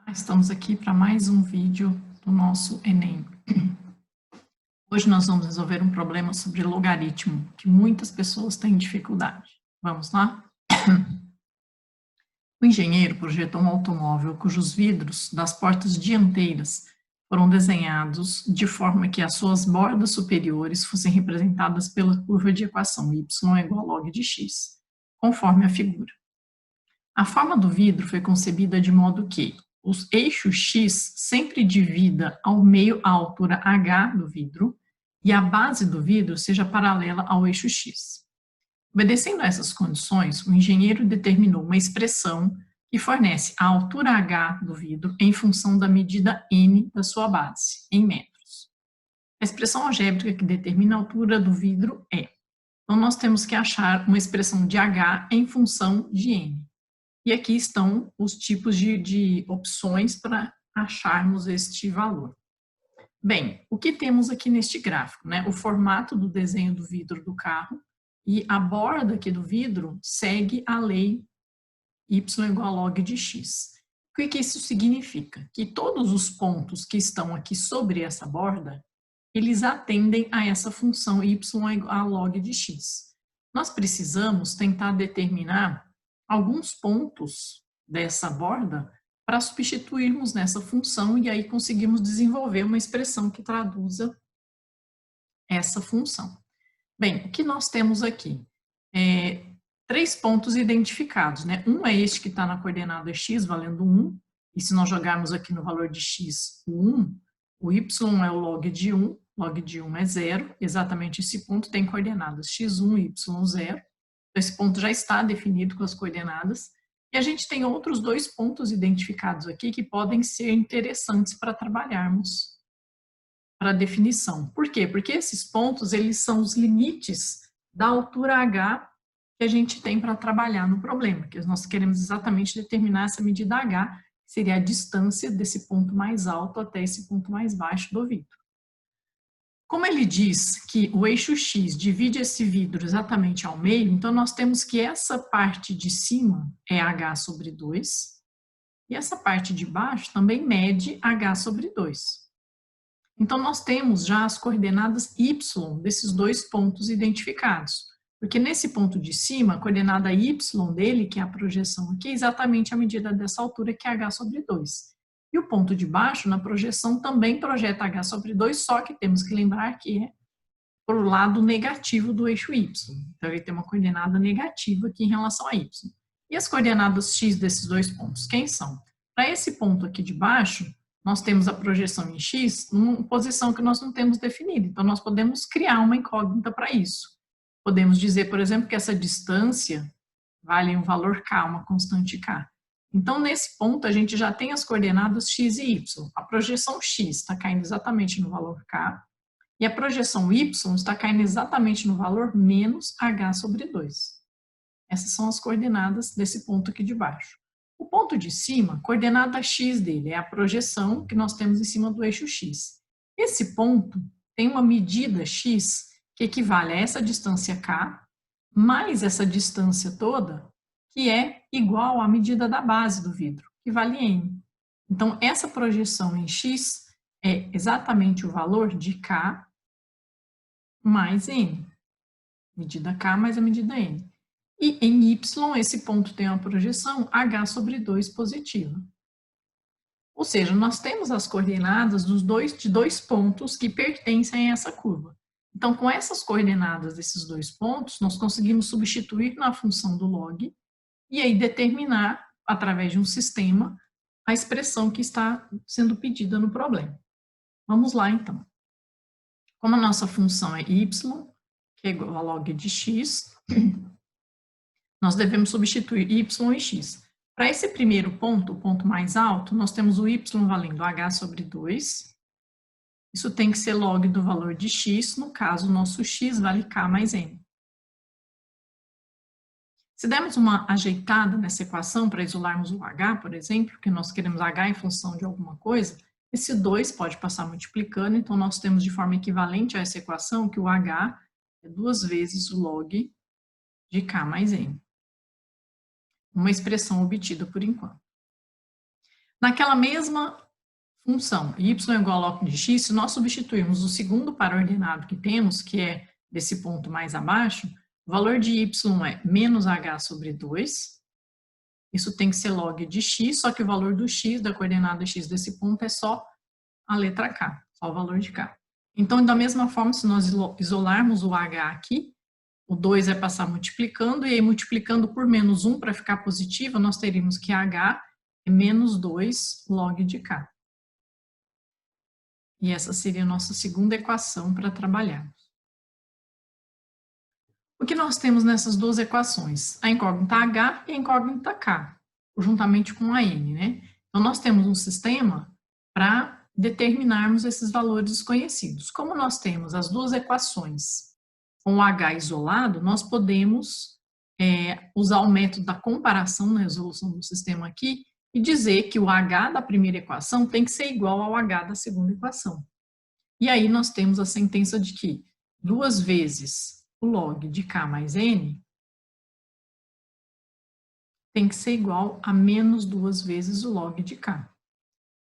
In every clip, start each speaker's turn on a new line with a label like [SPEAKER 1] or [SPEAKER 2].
[SPEAKER 1] Estamos aqui para mais um vídeo do nosso Enem. Hoje nós vamos resolver um problema sobre logaritmo, que muitas pessoas têm dificuldade. Vamos lá? O engenheiro projetou um automóvel cujos vidros das portas dianteiras foram desenhados de forma que as suas bordas superiores fossem representadas pela curva de equação y é igual a log de x, conforme a figura. A forma do vidro foi concebida de modo que os eixos x sempre divida ao meio a altura h do vidro e a base do vidro seja paralela ao eixo x. Obedecendo a essas condições, o engenheiro determinou uma expressão que fornece a altura h do vidro em função da medida n da sua base, em metros. A expressão algébrica que determina a altura do vidro é. Então, nós temos que achar uma expressão de h em função de n. E aqui estão os tipos de opções para acharmos este valor. Bem, o que temos aqui neste gráfico, né? O formato do desenho do vidro do carro e a borda aqui do vidro segue a lei y igual a log de x. O que isso significa? Que todos os pontos que estão aqui sobre essa borda, eles atendem a essa função y igual a log de x. Nós precisamos tentar determinar alguns pontos dessa borda para substituirmos nessa função e aí conseguimos desenvolver uma expressão que traduza essa função. Bem, o que nós temos aqui? Três pontos identificados, né? Um é este que está na coordenada x, valendo 1, e se nós jogarmos aqui no valor de x o 1, o y é o log de 1 é 0, exatamente esse ponto tem coordenadas x1 e y0, esse ponto já está definido com as coordenadas, e a gente tem outros dois pontos identificados aqui que podem ser interessantes para trabalharmos para a definição. Por quê? Porque esses pontos, eles são os limites da altura h que a gente tem para trabalhar no problema, que nós queremos exatamente determinar essa medida h, que seria a distância desse ponto mais alto até esse ponto mais baixo do vidro. Como ele diz que o eixo x divide esse vidro exatamente ao meio, então nós temos que essa parte de cima é h sobre 2, e essa parte de baixo também mede h sobre 2. Então nós temos já as coordenadas y desses dois pontos identificados, porque nesse ponto de cima, a coordenada y dele, que é a projeção aqui, é exatamente a medida dessa altura, que é h sobre 2. E o ponto de baixo, na projeção, também projeta h sobre 2, só que temos que lembrar que é para o lado negativo do eixo y. Então, ele tem uma coordenada negativa aqui em relação a y. E as coordenadas x desses dois pontos, quem são? Para esse ponto aqui de baixo, nós temos a projeção em x numa posição que nós não temos definida. Então, nós podemos criar uma incógnita para isso. Podemos dizer, por exemplo, que essa distância vale um valor k, uma constante k. Então, nesse ponto, a gente já tem as coordenadas x e y. A projeção x está caindo exatamente no valor k, e a projeção y está caindo exatamente no valor menos h sobre 2. Essas são as coordenadas desse ponto aqui de baixo. O ponto de cima, coordenada x dele, é a projeção que nós temos em cima do eixo x. Esse ponto tem uma medida x que equivale a essa distância k, mais essa distância toda, que é igual à medida da base do vidro, que vale n. Então, essa projeção em x é exatamente o valor de k mais n. Medida k mais a medida n. E em y, esse ponto tem uma projeção h sobre 2 positiva. Ou seja, nós temos as coordenadas de dois pontos que pertencem a essa curva. Então, com essas coordenadas desses dois pontos, nós conseguimos substituir na função do log e aí determinar, através de um sistema, a expressão que está sendo pedida no problema. Vamos lá, então. Como a nossa função é y, que é igual a log de x, nós devemos substituir y e x. Para esse primeiro ponto, o ponto mais alto, nós temos o y valendo h sobre 2. Isso tem que ser log do valor de x, no caso, o nosso x vale k mais n. Se dermos uma ajeitada nessa equação para isolarmos o h, por exemplo, porque nós queremos h em função de alguma coisa, esse 2 pode passar multiplicando, então nós temos de forma equivalente a essa equação que o h é 2 vezes o log de k mais n. Uma expressão obtida por enquanto. Naquela mesma função, y igual ao log de x, se nós substituirmos o segundo para-ordenado que temos, que é desse ponto mais abaixo, o valor de y é menos h sobre 2, isso tem que ser log de x, só que o valor do x, da coordenada x desse ponto, é só a letra k, só o valor de k. Então, da mesma forma, se nós isolarmos o h aqui, o 2 é passar multiplicando, e aí multiplicando por menos 1 para ficar positivo, nós teríamos que h é menos 2 log de k. E essa seria a nossa segunda equação para trabalharmos. O que nós temos nessas duas equações? A incógnita h e a incógnita k, juntamente com a n, né? Então, nós temos um sistema para determinarmos esses valores desconhecidos. Como nós temos as duas equações com o h isolado, nós podemos usar o método da comparação na resolução do sistema aqui e dizer que o h da primeira equação tem que ser igual ao h da segunda equação. E aí nós temos a sentença de que 2 vezes o log de k mais n tem que ser igual a menos 2 vezes o log de k.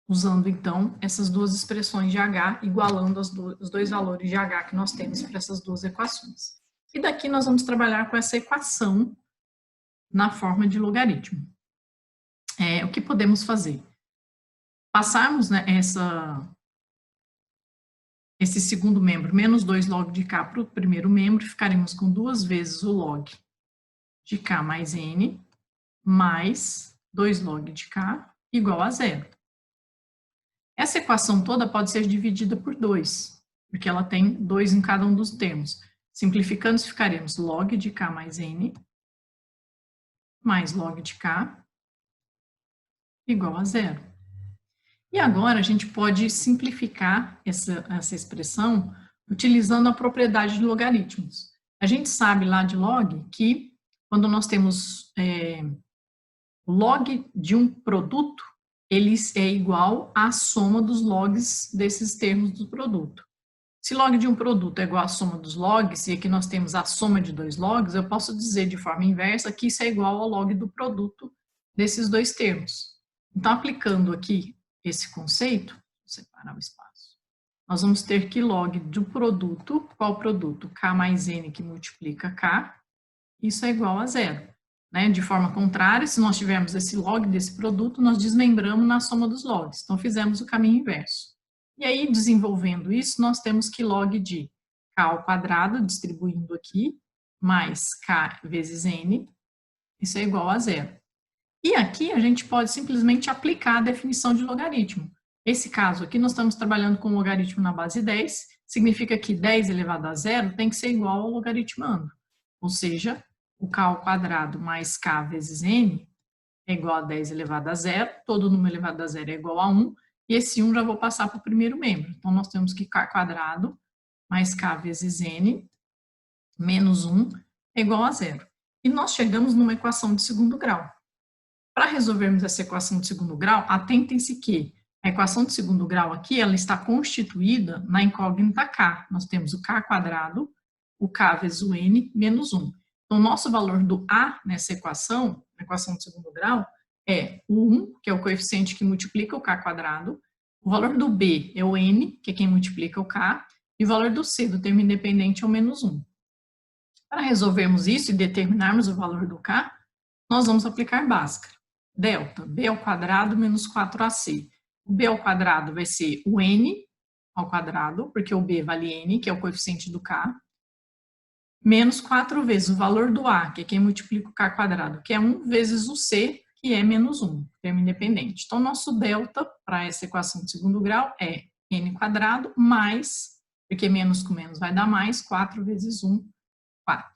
[SPEAKER 1] Usando, então, essas duas expressões de h, igualando os dois valores de h que nós temos para essas duas equações. E daqui nós vamos trabalhar com essa equação na forma de logaritmo. O que podemos fazer? Passarmos, né, esse segundo membro, menos 2 log de k para o primeiro membro, ficaremos com 2 vezes o log de k mais n, mais 2 log de k, igual a 0. Essa equação toda pode ser dividida por 2, porque ela tem 2 em cada um dos termos. Simplificando, ficaremos log de k mais n, mais log de k, igual a 0. E agora a gente pode simplificar essa expressão utilizando a propriedade de logaritmos. A gente sabe lá de log que quando nós temos o log de um produto, ele é igual à soma dos logs desses termos do produto. Se log de um produto é igual à soma dos logs, e aqui nós temos a soma de 2 logs, eu posso dizer de forma inversa que isso é igual ao log do produto desses dois termos. Então, aplicando aqui esse conceito, vou separar o espaço, nós vamos ter que log do produto, qual produto? K mais n que multiplica k, isso é igual a 0. Né? De forma contrária, se nós tivermos esse log desse produto, nós desmembramos na soma dos logs. Então, fizemos o caminho inverso. E aí, desenvolvendo isso, nós temos que log de k ao quadrado, distribuindo aqui, mais k vezes n, isso é igual a 0. E aqui a gente pode simplesmente aplicar a definição de logaritmo. Esse caso aqui, nós estamos trabalhando com logaritmo na base 10, significa que 10 elevado a 0 tem que ser igual ao logaritmando. Ou seja, o k ao quadrado mais k vezes n é igual a 10 elevado a 0, todo número elevado a 0 é igual a 1, e esse 1 já vou passar para o primeiro membro. Então, nós temos que k quadrado mais k vezes n menos 1 é igual a 0. E nós chegamos numa equação de segundo grau. Para resolvermos essa equação de segundo grau, atentem-se que a equação de segundo grau aqui, ela está constituída na incógnita k. Nós temos o k quadrado, o k vezes o n, menos 1. Então, o nosso valor do a nessa equação, na equação de segundo grau, é o 1, que é o coeficiente que multiplica o k quadrado, o valor do b é o n, que é quem multiplica o k, e o valor do c, do termo independente, é o menos 1. Para resolvermos isso e determinarmos o valor do k, nós vamos aplicar Bhaskara. Delta, b ao quadrado menos 4ac. O b ao quadrado vai ser o n ao quadrado, porque o b vale n, que é o coeficiente do k, menos 4 vezes o valor do a, que é quem multiplica o k quadrado, que é 1 vezes o c, que é menos 1, termo independente. Então, nosso delta para essa equação de segundo grau é n quadrado mais, porque menos com menos vai dar mais, 4 vezes 1, 4.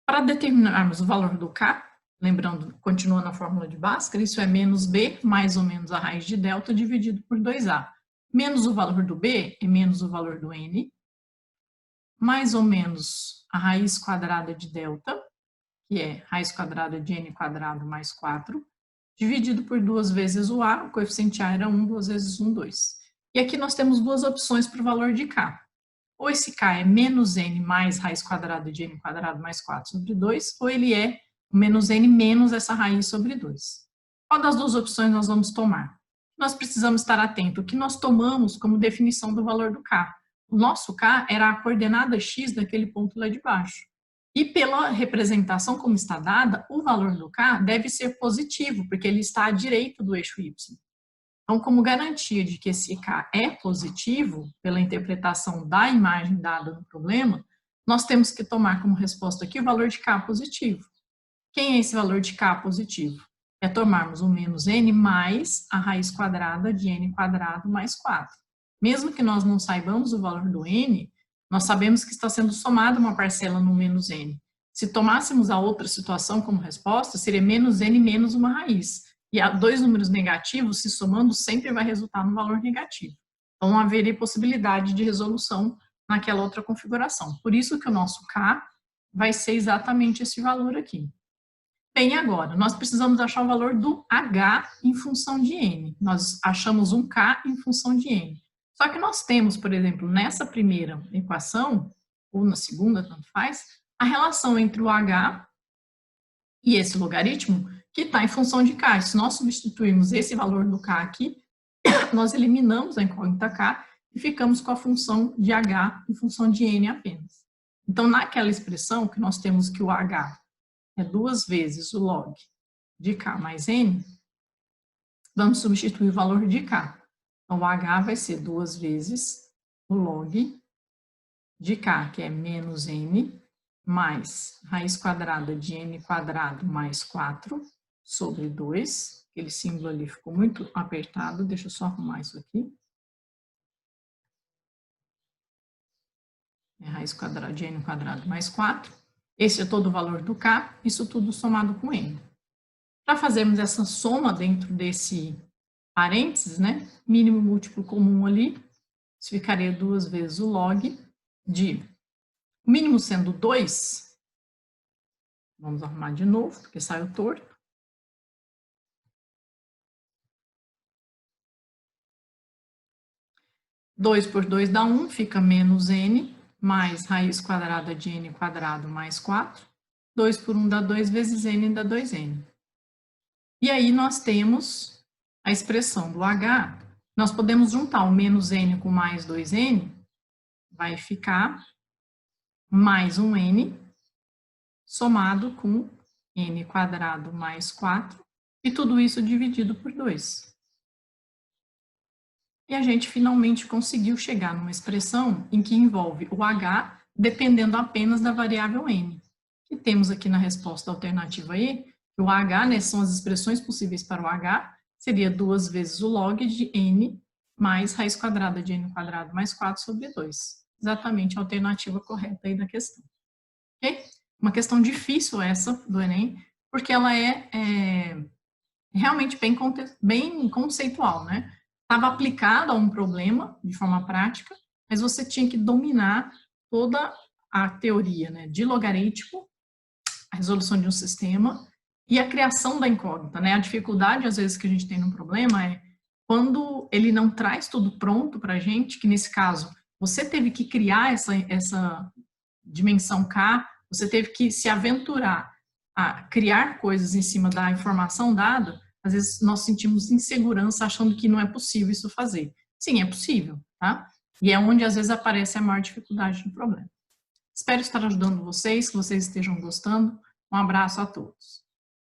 [SPEAKER 1] Para determinarmos o valor do k, lembrando, continua na fórmula de Bhaskara, isso é menos b mais ou menos a raiz de delta dividido por 2a. Menos o valor do b é menos o valor do n, mais ou menos a raiz quadrada de delta, que é raiz quadrada de n quadrado mais 4, dividido por 2 vezes o a, o coeficiente a era 1, 2 vezes 1, 2. E aqui nós temos duas opções para o valor de k. Ou esse k é menos n mais raiz quadrada de n quadrado mais 4 sobre 2, ou ele é menos n menos essa raiz sobre 2. Qual das duas opções nós vamos tomar? Nós precisamos estar atento. O que nós tomamos como definição do valor do K? O nosso K era a coordenada X daquele ponto lá de baixo. E pela representação como está dada, o valor do K deve ser positivo, porque ele está à direita do eixo Y. Então, como garantia de que esse K é positivo, pela interpretação da imagem dada no problema, nós temos que tomar como resposta aqui o valor de K positivo. Quem é esse valor de K positivo? É tomarmos o menos n mais a raiz quadrada de n quadrado mais 4. Mesmo que nós não saibamos o valor do n, nós sabemos que está sendo somada uma parcela no menos n. Se tomássemos a outra situação como resposta, seria menos n menos uma raiz. E dois números negativos se somando sempre vai resultar no valor negativo. Então, não haveria possibilidade de resolução naquela outra configuração. Por isso que o nosso K vai ser exatamente esse valor aqui. Bem, agora, nós precisamos achar o valor do H em função de N. Nós achamos um K em função de N. Só que nós temos, por exemplo, nessa primeira equação, ou na segunda, tanto faz, a relação entre o H e esse logaritmo que está em função de K. Se nós substituirmos esse valor do K aqui, nós eliminamos a incógnita K e ficamos com a função de H em função de N apenas. Então, naquela expressão que nós temos que o H é 2 vezes o log de K mais N, vamos substituir o valor de K. Então, o H vai ser 2 vezes o log de K, que é menos N, mais raiz quadrada de N quadrado mais 4 sobre 2. Aquele símbolo ali ficou muito apertado, deixa eu só arrumar isso aqui. É raiz quadrada de N quadrado mais 4. Esse é todo o valor do K, isso tudo somado com N. Para fazermos essa soma dentro desse parênteses, né, mínimo múltiplo comum ali, isso ficaria 2 vezes o log de, o mínimo sendo 2, vamos arrumar de novo, porque saiu torto. Dois por 2 dá 1, fica menos N, mais raiz quadrada de N quadrado mais 4. 2 por 1 dá 2 vezes N dá 2N. E aí nós temos a expressão do H, nós podemos juntar o menos N com mais 2N, vai ficar mais um N, somado com N quadrado mais 4, e tudo isso dividido por 2. E a gente finalmente conseguiu chegar numa expressão em que envolve o H dependendo apenas da variável N. E temos aqui na resposta alternativa E, que o H, né, são as expressões possíveis para o H, seria 2 vezes o log de N mais raiz quadrada de N quadrado mais 4 sobre 2. Exatamente a alternativa correta aí da questão. Ok? Uma questão difícil essa do Enem, porque ela é realmente bem conceitual, né? Estava aplicado a um problema de forma prática, mas você tinha que dominar toda a teoria, né, de logaritmo, a resolução de um sistema e a criação da incógnita, né? A dificuldade, às vezes, que a gente tem num problema é quando ele não traz tudo pronto para a gente, que nesse caso você teve que criar essa dimensão K, você teve que se aventurar a criar coisas em cima da informação dada. Às vezes nós sentimos insegurança achando que não é possível isso fazer. Sim, é possível, tá? E é onde às vezes aparece a maior dificuldade do problema. Espero estar ajudando vocês, que vocês estejam gostando. Um abraço a todos.